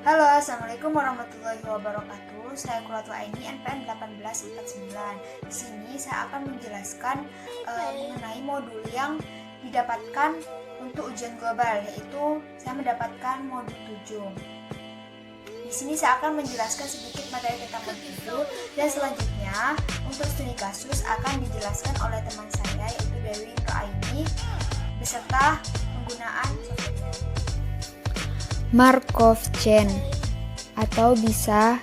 Halo, Assalamualaikum warahmatullahi wabarakatuh. Saya Quratul Aini, NPM 1849. Di sini saya akan menjelaskan mengenai modul yang didapatkan untuk ujian global, yaitu saya mendapatkan modul 7. Di sini saya akan menjelaskan sedikit materi tentang modul 7 dan selanjutnya untuk studi kasus akan dijelaskan oleh teman saya yaitu Dewi Nuraini beserta penggunaan software. Markov chain atau bisa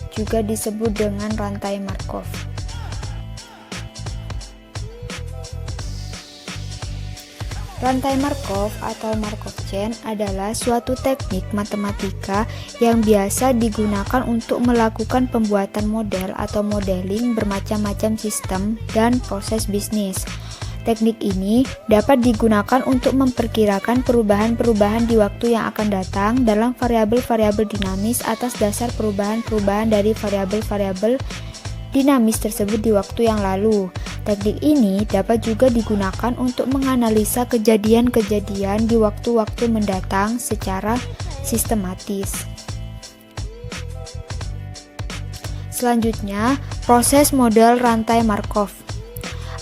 juga disebut dengan rantai Markov. Rantai Markov atau Markov chain adalah suatu teknik matematika yang biasa digunakan untuk melakukan pembuatan model atau modeling bermacam-macam sistem dan proses bisnis. Teknik ini dapat digunakan untuk memperkirakan perubahan-perubahan di waktu yang akan datang dalam variabel-variabel dinamis atas dasar perubahan-perubahan dari variabel-variabel dinamis tersebut di waktu yang lalu. Teknik ini dapat juga digunakan untuk menganalisa kejadian-kejadian di waktu-waktu mendatang secara sistematis. Selanjutnya, proses model rantai Markov.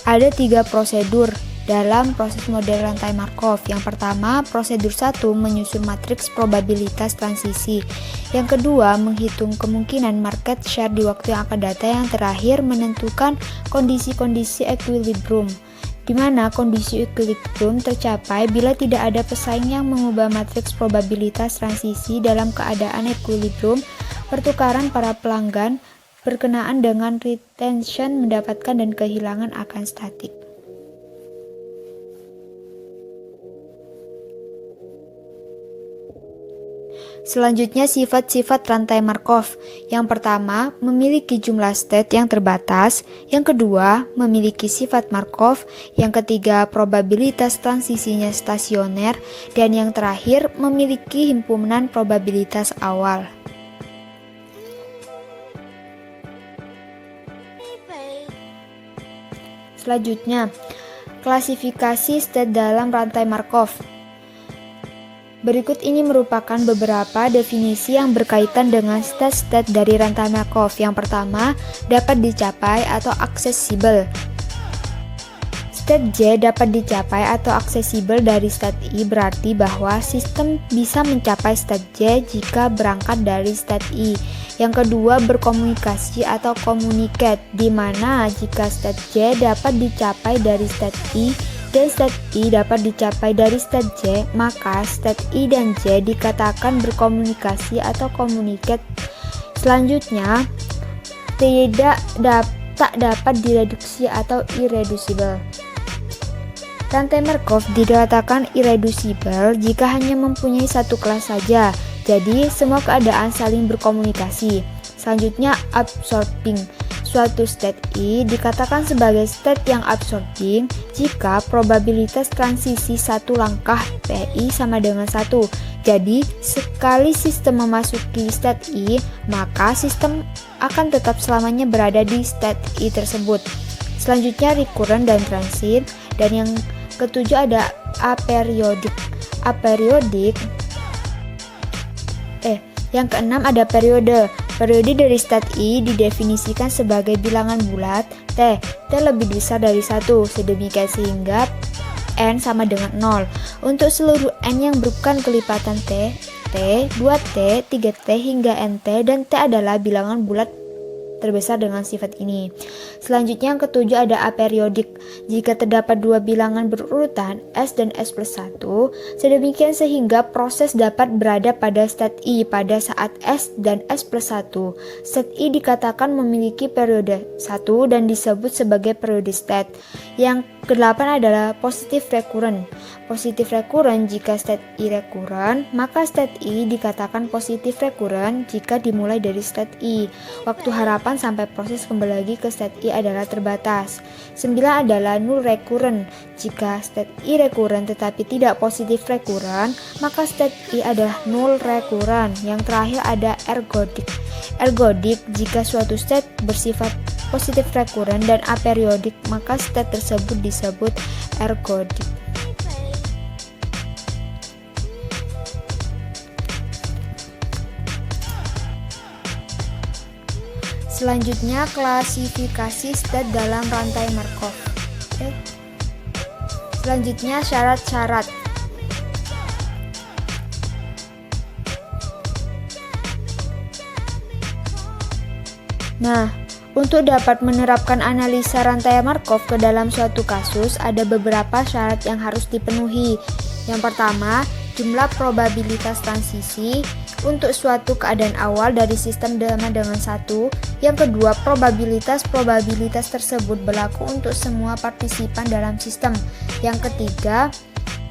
Ada 3 prosedur dalam proses model rantai Markov. Yang pertama, prosedur 1 menyusun matriks probabilitas transisi. Yang kedua, menghitung kemungkinan market share di waktu yang akan datang. Yang terakhir, menentukan kondisi-kondisi equilibrium, di mana kondisi equilibrium tercapai bila tidak ada pesaing yang mengubah matriks probabilitas transisi dalam keadaan equilibrium. Pertukaran para pelanggan berkenaan dengan retention mendapatkan dan kehilangan akan statik. Selanjutnya, sifat-sifat rantai Markov. Yang pertama, memiliki jumlah state yang terbatas. Yang kedua, memiliki sifat Markov. Yang ketiga, probabilitas transisinya stasioner. Dan yang terakhir, memiliki himpunan probabilitas awal. Selanjutnya, klasifikasi state dalam rantai Markov. Berikut ini merupakan beberapa definisi yang berkaitan dengan state-state dari rantai Markov. Yang pertama, dapat dicapai atau aksesibel. State J dapat dicapai atau aksesibel dari state I berarti bahwa sistem bisa mencapai state J jika berangkat dari state I. Yang kedua, berkomunikasi atau communicate, di mana jika state J dapat dicapai dari state I dan state I dapat dicapai dari state J, maka state I dan J dikatakan berkomunikasi atau communicate. Selanjutnya, tak dapat direduksi atau irreducible. Rantai Markov dikatakan irreducible jika hanya mempunyai satu kelas saja, jadi semua keadaan saling berkomunikasi. Selanjutnya, absorbing. Suatu state I dikatakan sebagai state yang absorbing jika probabilitas transisi satu langkah PI sama dengan 1. Jadi, sekali sistem memasuki state I, maka sistem akan tetap selamanya berada di state I tersebut. Selanjutnya, recurrent dan transit. Dan yang ketujuh ada aperiodic. Yang keenam ada periode. Periode dari state I didefinisikan sebagai bilangan bulat T lebih besar dari 1, sedemikian sehingga N sama dengan 0. Untuk seluruh N yang bukan kelipatan T, 2T, 3T hingga NT, dan T adalah bilangan bulat terbesar dengan sifat ini. Selanjutnya yang ketujuh ada aperiodic. Jika terdapat dua bilangan berurutan S dan S plus 1, sedemikian sehingga proses dapat berada pada state I pada saat S dan S plus 1. State I dikatakan memiliki periode 1 dan disebut sebagai periode state. Yang ke-8 adalah positive recurrent. Positive recurrent jika state I recurrent, maka state I dikatakan positive recurrent jika dimulai dari state I. Waktu harapan sampai proses kembali lagi ke state I adalah terbatas. 9 adalah null recurrent. Jika state I recurrent tetapi tidak positive recurrent, maka state I adalah null recurrent. Yang terakhir ada ergodic. Ergodic jika suatu state bersifat positive recurrent dan aperiodic, maka state tersebut disebut ergodic. Selanjutnya, klasifikasi state dalam rantai Markov. Selanjutnya, syarat-syarat. Nah, untuk dapat menerapkan analisa rantai Markov ke dalam suatu kasus, ada beberapa syarat yang harus dipenuhi. Yang pertama, jumlah probabilitas transisi untuk suatu keadaan awal dari sistem sama dengan 1. Yang kedua, probabilitas tersebut berlaku untuk semua partisipan dalam sistem. Yang ketiga,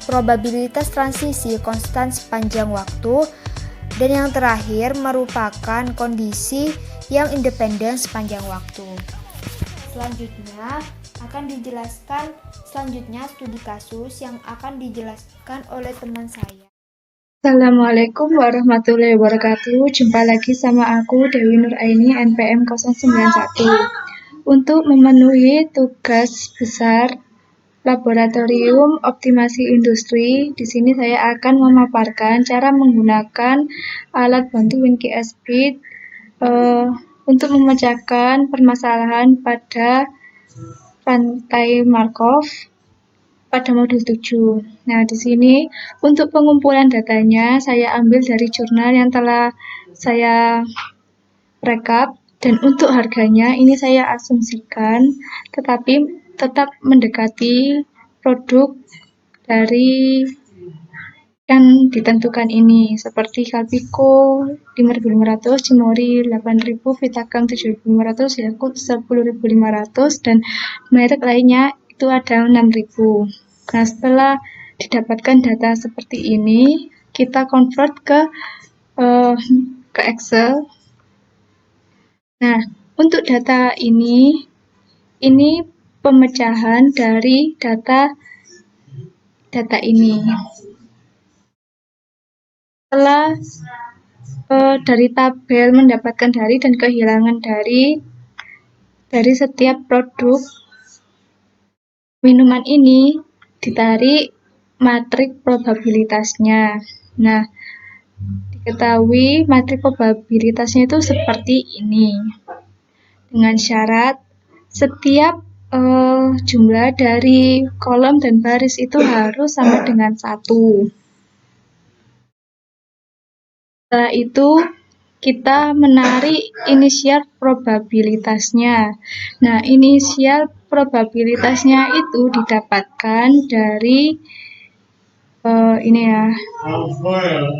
probabilitas transisi konstan sepanjang waktu. Dan yang terakhir, merupakan kondisi yang independen sepanjang waktu. Selanjutnya studi kasus yang akan dijelaskan oleh teman saya. Assalamualaikum warahmatullahi wabarakatuh. Jumpa lagi sama aku Dewi Nur Aini NPM 091. Untuk memenuhi tugas besar Laboratorium Optimasi Industri, di sini saya akan memaparkan cara menggunakan alat bantu WinKSP untuk memecahkan permasalahan pada rantai Markov pada modul 7. Nah, di sini untuk pengumpulan datanya saya ambil dari jurnal yang telah saya rekap, dan untuk harganya ini saya asumsikan tetapi tetap mendekati produk dari yang ditentukan ini, seperti Kalpiko 5.500, Cimori 8.000, Vitacam 7.500, Yakult 10.500, dan merek lainnya itu ada 6.000. Nah, setelah didapatkan data seperti ini, kita convert ke Excel. Nah, untuk data ini pemecahan dari data ini. Setelah dari tabel mendapatkan dari dan kehilangan dari setiap produk minuman ini, ditarik matrik probabilitasnya. Nah, diketahui matrik probabilitasnya itu seperti ini. Dengan syarat setiap jumlah dari kolom dan baris itu harus sama dengan 1. Setelah itu kita menarik inisial probabilitasnya. Nah, inisial probabilitasnya itu didapatkan dari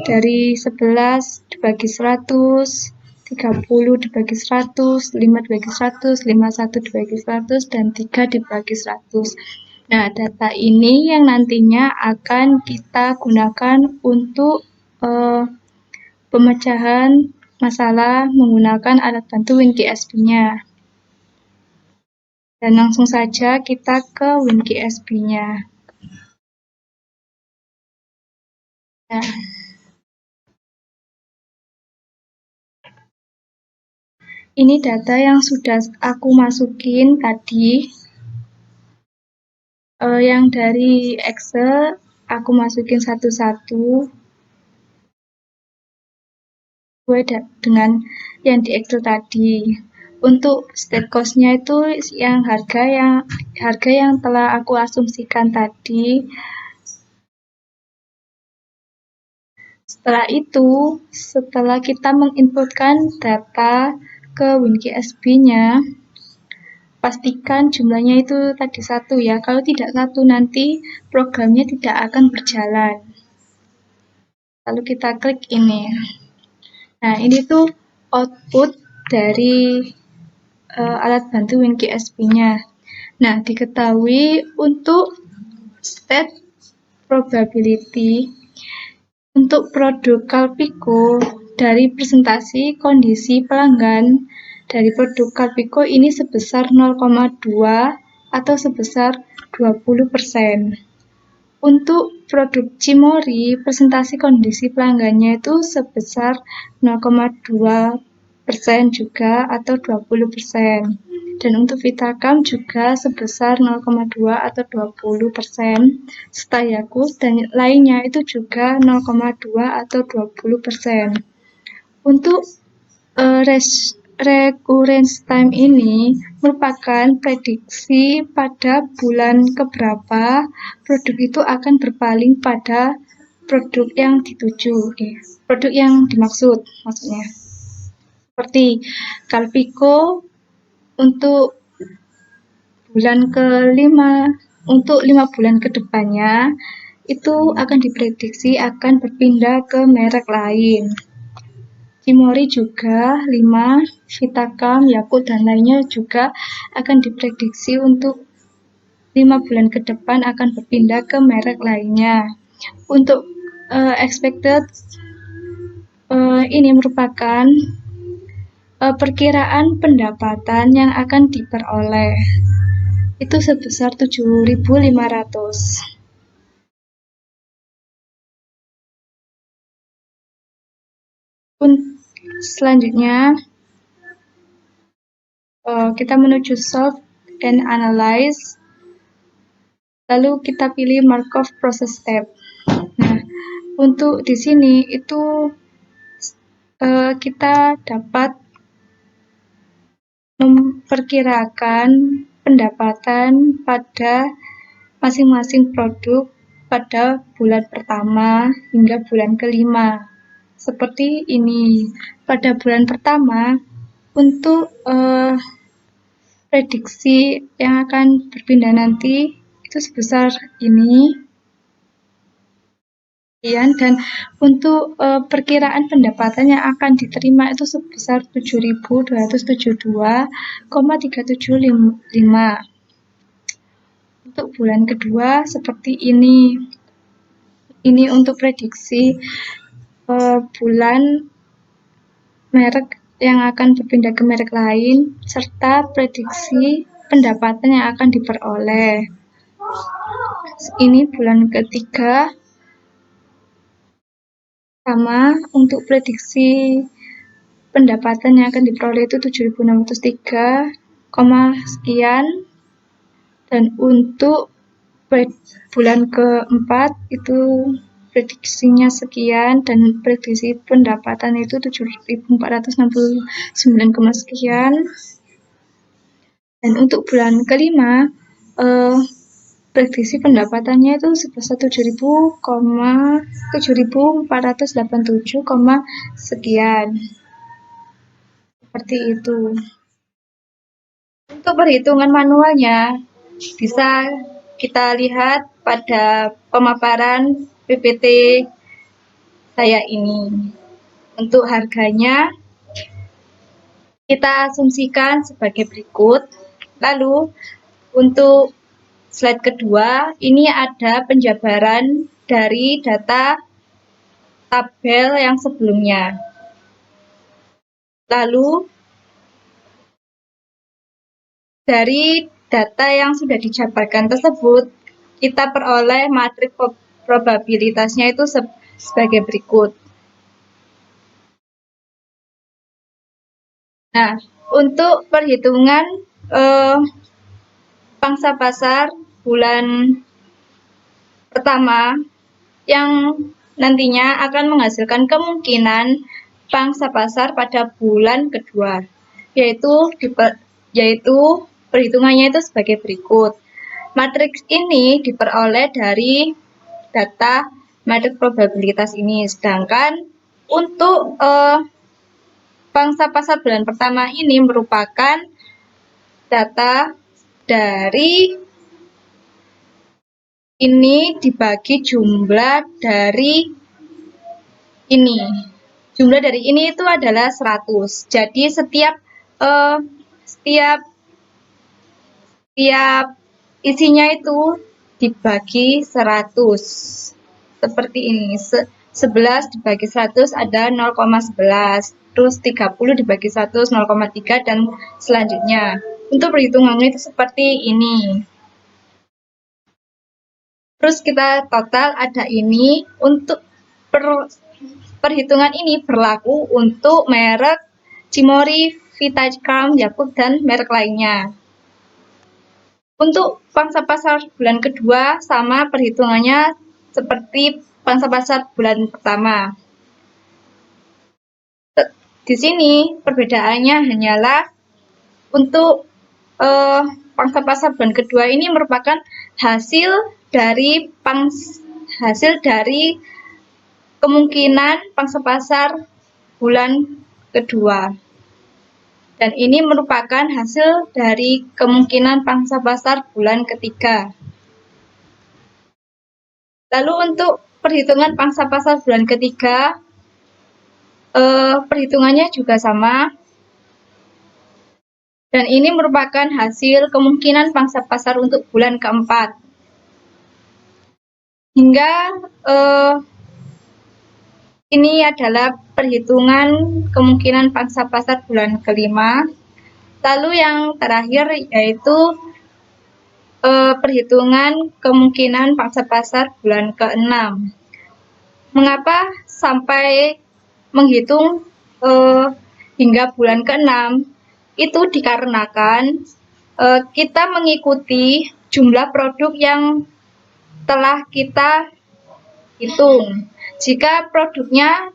dari 11 dibagi 100, 30 dibagi 100, 5 dibagi 100, 51 dibagi 100, dan 3 dibagi 100. Nah, data ini yang nantinya akan kita gunakan untuk pemecahan masalah menggunakan alat bantu WinKSP-nya. Dan langsung saja kita ke WinKSP-nya. Nah, ini data yang sudah aku masukin tadi. Yang dari Excel aku masukin satu-satu dengan yang di Excel tadi. Untuk state cost-nya itu yang harga yang telah aku asumsikan tadi. Setelah itu, setelah kita menginputkan data ke WinKSP-nya, pastikan jumlahnya itu tadi 1 ya. Kalau tidak 1 nanti programnya tidak akan berjalan. Lalu kita klik ini. Nah, ini tuh output dari alat bantu WinKSP-nya. Nah, diketahui untuk state probability untuk produk Kalpiko dari presentasi kondisi pelanggan dari produk Kalpiko ini sebesar 0,2 atau sebesar 20%. Untuk produk Cimori, presentasi kondisi pelanggannya itu sebesar 0,2% juga atau 20%. Dan untuk Vitacam juga sebesar 0,2 atau 20%. Serta Yakult dan lainnya itu juga 0,2 atau 20%. Untuk recurrence time ini merupakan prediksi pada bulan keberapa produk itu akan berpaling pada produk yang dituju, produk yang dimaksud maksudnya. Seperti Kalpiko untuk bulan kelima, untuk 5 bulan ke depannya itu akan diprediksi akan berpindah ke merek lain. Cimory juga 5, Vitacam, Yakult dan lainnya juga akan diprediksi untuk 5 bulan ke depan akan berpindah ke merek lainnya. Untuk expected ini merupakan perkiraan pendapatan yang akan diperoleh itu sebesar 7.500. Selanjutnya kita menuju solve and analyze, lalu kita pilih Markov process step. Nah, untuk di sini itu kita dapat memperkirakan pendapatan pada masing-masing produk pada bulan pertama hingga bulan kelima. Seperti ini, pada bulan pertama untuk prediksi yang akan berpindah nanti itu sebesar ini. Dan untuk perkiraan pendapatan yang akan diterima itu sebesar 7.272,375. Untuk bulan kedua seperti ini. Ini untuk prediksi bulan merek yang akan berpindah ke merek lain serta prediksi pendapatan yang akan diperoleh. Ini bulan ketiga. Sama untuk prediksi pendapatan yang akan diperoleh itu 7.603, sekian. Dan untuk bulan keempat itu prediksinya sekian dan prediksi pendapatan itu 7.469, sekian. Dan untuk bulan kelima prediksi pendapatannya itu sebesar 7.487, sekian. Seperti itu. Untuk perhitungan manualnya bisa kita lihat pada pemaparan PPT saya ini. Untuk harganya kita asumsikan sebagai berikut. Lalu untuk slide kedua, ini ada penjabaran dari data tabel yang sebelumnya. Lalu, dari data yang sudah dijabarkan tersebut, kita peroleh matriks probabilitasnya itu sebagai berikut. Nah, untuk perhitungan pangsa pasar bulan pertama yang nantinya akan menghasilkan kemungkinan pangsa pasar pada bulan kedua, yaitu perhitungannya itu sebagai berikut. Matriks ini diperoleh dari data matriks probabilitas ini, sedangkan untuk pangsa pasar bulan pertama ini merupakan data dari ini dibagi jumlah dari ini. Jumlah dari ini itu adalah 100. Jadi setiap isinya itu dibagi 100. Seperti ini. 11 dibagi 100 ada 0,11. Terus 30 dibagi 100 0,3 dan selanjutnya. Untuk perhitungannya itu seperti ini. Terus kita total ada ini. Untuk perhitungan ini berlaku untuk merek Cimory, Vitacam, Yakult, dan merek lainnya. Untuk pangsa pasar bulan kedua sama perhitungannya seperti pangsa pasar bulan pertama. Di sini perbedaannya hanyalah untuk pangsa pasar bulan kedua ini merupakan hasil dari kemungkinan pangsa pasar bulan kedua. Dan ini merupakan hasil dari kemungkinan pangsa pasar bulan ketiga. Lalu untuk perhitungan pangsa pasar bulan ketiga, perhitungannya juga sama. Dan ini merupakan hasil kemungkinan pangsa pasar untuk bulan keempat. Hingga ini adalah perhitungan kemungkinan pangsa pasar bulan kelima. Lalu yang terakhir yaitu perhitungan kemungkinan pangsa pasar bulan keenam. Mengapa sampai menghitung hingga bulan keenam? Itu dikarenakan kita mengikuti jumlah produk yang telah kita hitung. Jika produknya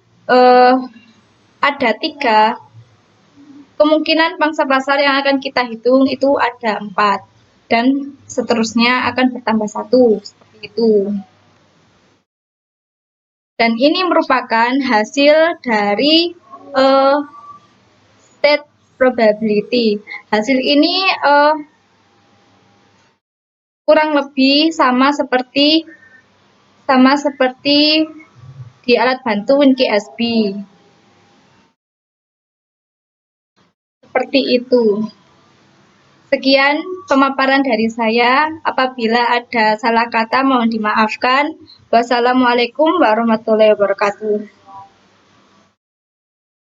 ada 3, kemungkinan pangsa pasar yang akan kita hitung itu ada 4, dan seterusnya akan bertambah 1, seperti itu. Dan ini merupakan hasil dari state probability. Hasil ini kurang lebih sama seperti di alat bantu WinKSB. Seperti itu. Sekian pemaparan dari saya. Apabila ada salah kata mohon dimaafkan. Wassalamualaikum warahmatullahi wabarakatuh.